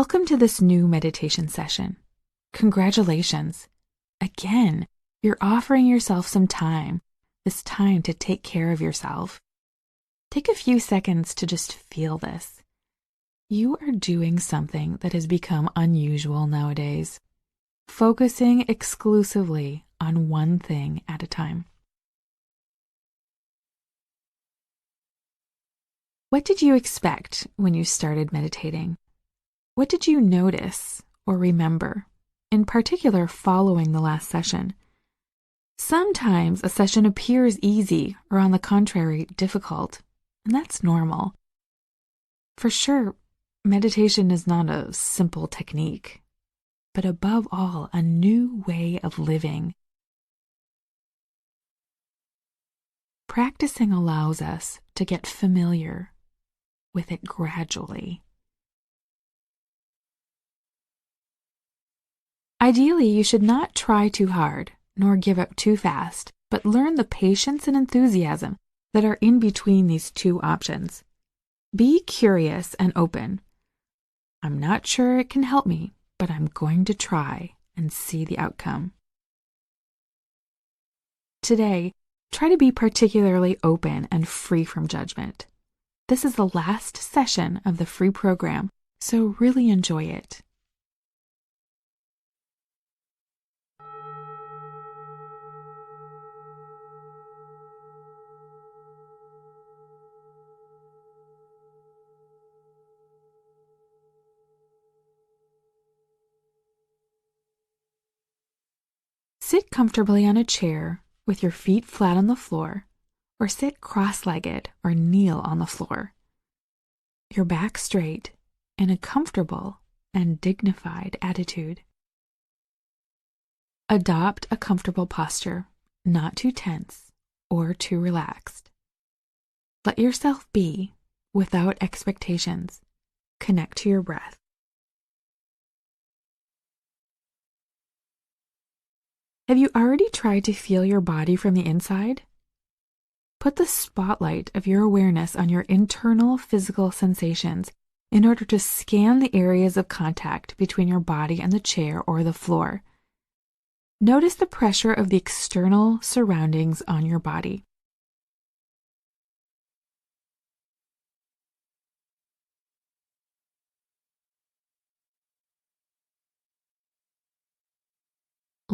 Welcome to this new meditation session. Congratulations. Again, you're offering yourself some time, this time to take care of yourself. Take a few seconds to just feel this. You are doing something that has become unusual nowadays, focusing exclusively on one thing at a time. What did you expect when you started meditating? What did you notice or remember, in particular following the last session? Sometimes a session appears easy or, on the contrary, difficult, and that's normal. For sure, meditation is not a simple technique, but above all, a new way of living. Practicing allows us to get familiar with it gradually. Ideally, you should not try too hard, nor give up too fast, but learn the patience and enthusiasm that are in between these two options. Be curious and open. I'm not sure it can help me, but I'm going to try and see the outcome. Today, try to be particularly open and free from judgment. This is the last session of the free program, so really enjoy it. Sit comfortably on a chair with your feet flat on the floor, or sit cross-legged or kneel on the floor. Your back straight in a comfortable and dignified attitude. Adopt a comfortable posture, not too tense or too relaxed. Let yourself be without expectations. Connect to your breath. Have you already tried to feel your body from the inside? Put the spotlight of your awareness on your internal physical sensations in order to scan the areas of contact between your body and the chair or the floor. Notice the pressure of the external surroundings on your body.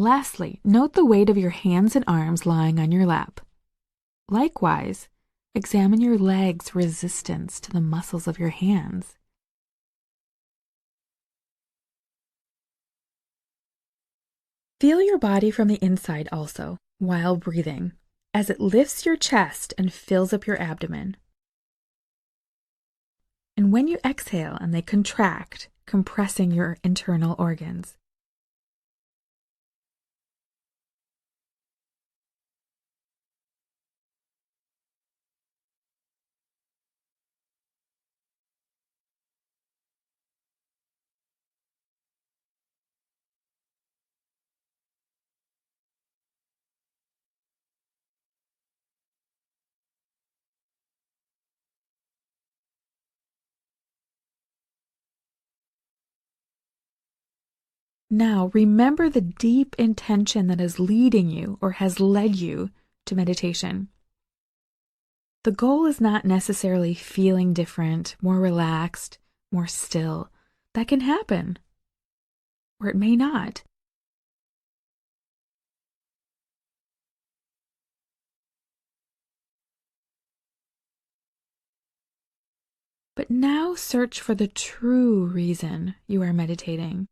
Lastly, note the weight of your hands and arms lying on your lap. Likewise, examine your legs' resistance to the muscles of your hands. Feel your body from the inside also, while breathing, as it lifts your chest and fills up your abdomen. And when you exhale and they contract, compressing your internal organs. Now, remember the deep intention that is leading you or has led you to meditation. The goal is not necessarily feeling different, more relaxed, more still. That can happen, or it may not. But now search for the true reason you are meditating.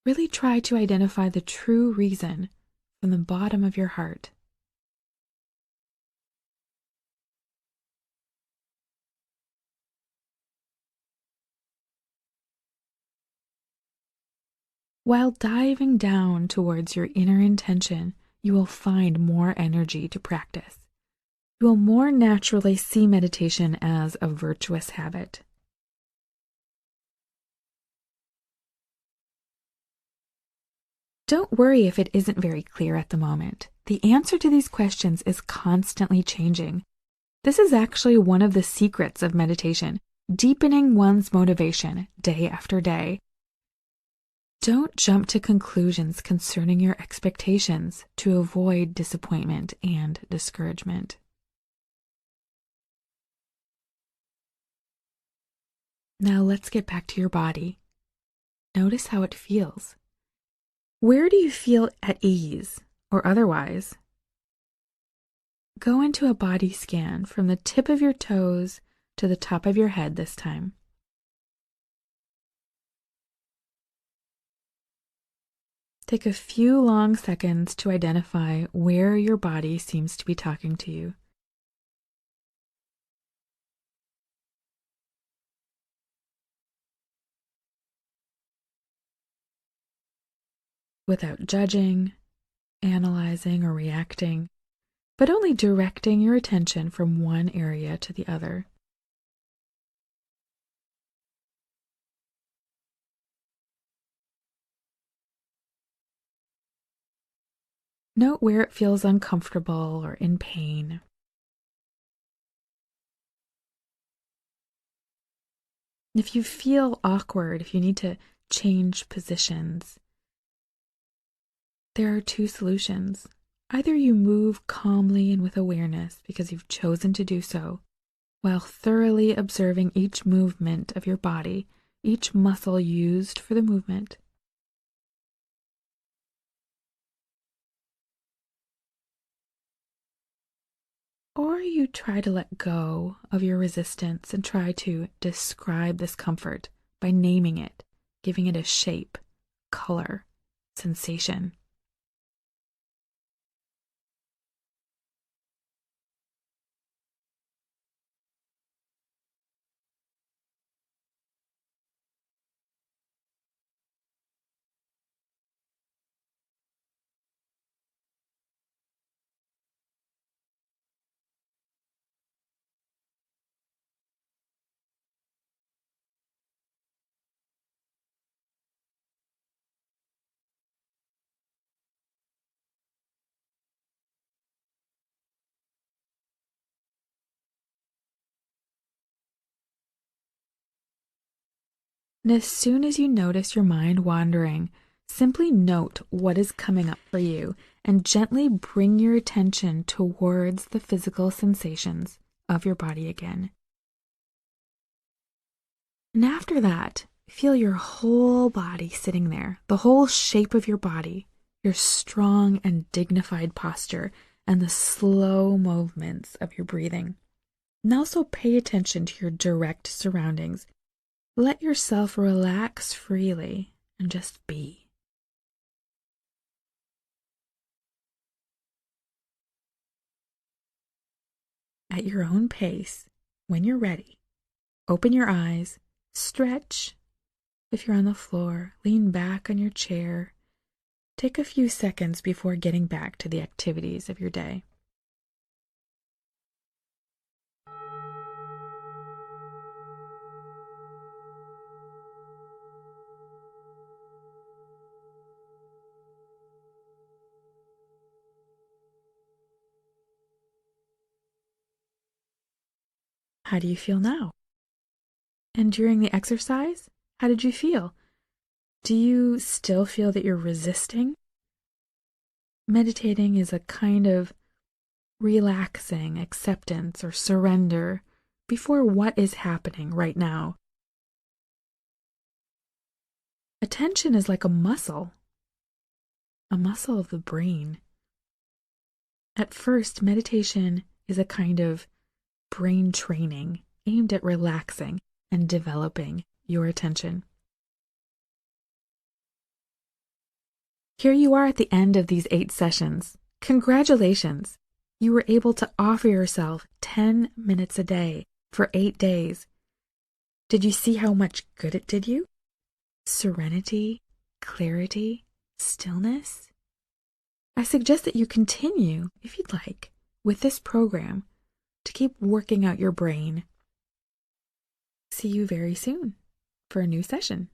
Really try to identify the true reason from the bottom of your heart. While diving down towards your inner intention, you will find more energy to practice. You will more naturally see meditation as a virtuous habit. Don't worry if it isn't very clear at the moment. The answer to these questions is constantly changing. This is actually one of the secrets of meditation, deepening one's motivation day after day. Don't jump to conclusions concerning your expectations to avoid disappointment and discouragement. Now let's get back to your body. Notice how it feels. Where do you feel at ease or otherwise? Go into a body scan from the tip of your toes to the top of your head this time. Take a few long seconds to identify where your body seems to be talking to you. Without judging, analyzing, or reacting, but only directing your attention from one area to the other. Note where it feels uncomfortable or in pain. If you feel awkward, if you need to change positions, there are two solutions. Either you move calmly and with awareness because you've chosen to do so, while thoroughly observing each movement of your body, each muscle used for the movement. Or you try to let go of your resistance and try to describe this comfort by naming it, giving it a shape, color, sensation. And as soon as you notice your mind wandering, simply note what is coming up for you and gently bring your attention towards the physical sensations of your body again. And after that, feel your whole body sitting there, the whole shape of your body, your strong and dignified posture, and the slow movements of your breathing. And also pay attention to your direct surroundings. Let yourself relax freely and just be. At your own pace, when you're ready, open your eyes, stretch. If you're on the floor, lean back on your chair. Take a few seconds before getting back to the activities of your day. How do you feel now? And during the exercise, how did you feel? Do you still feel that you're resisting? Meditating is a kind of relaxing acceptance or surrender before what is happening right now. Attention is like a muscle of the brain. At first, meditation is a kind of brain training aimed at relaxing and developing your attention. Here you are at the end of these 8 sessions. Congratulations! You were able to offer yourself 10 minutes a day for 8 days. Did you see how much good it did you? Serenity, clarity, stillness. I suggest that you continue, if you'd like, with this program to keep working out your brain. See you very soon for a new session.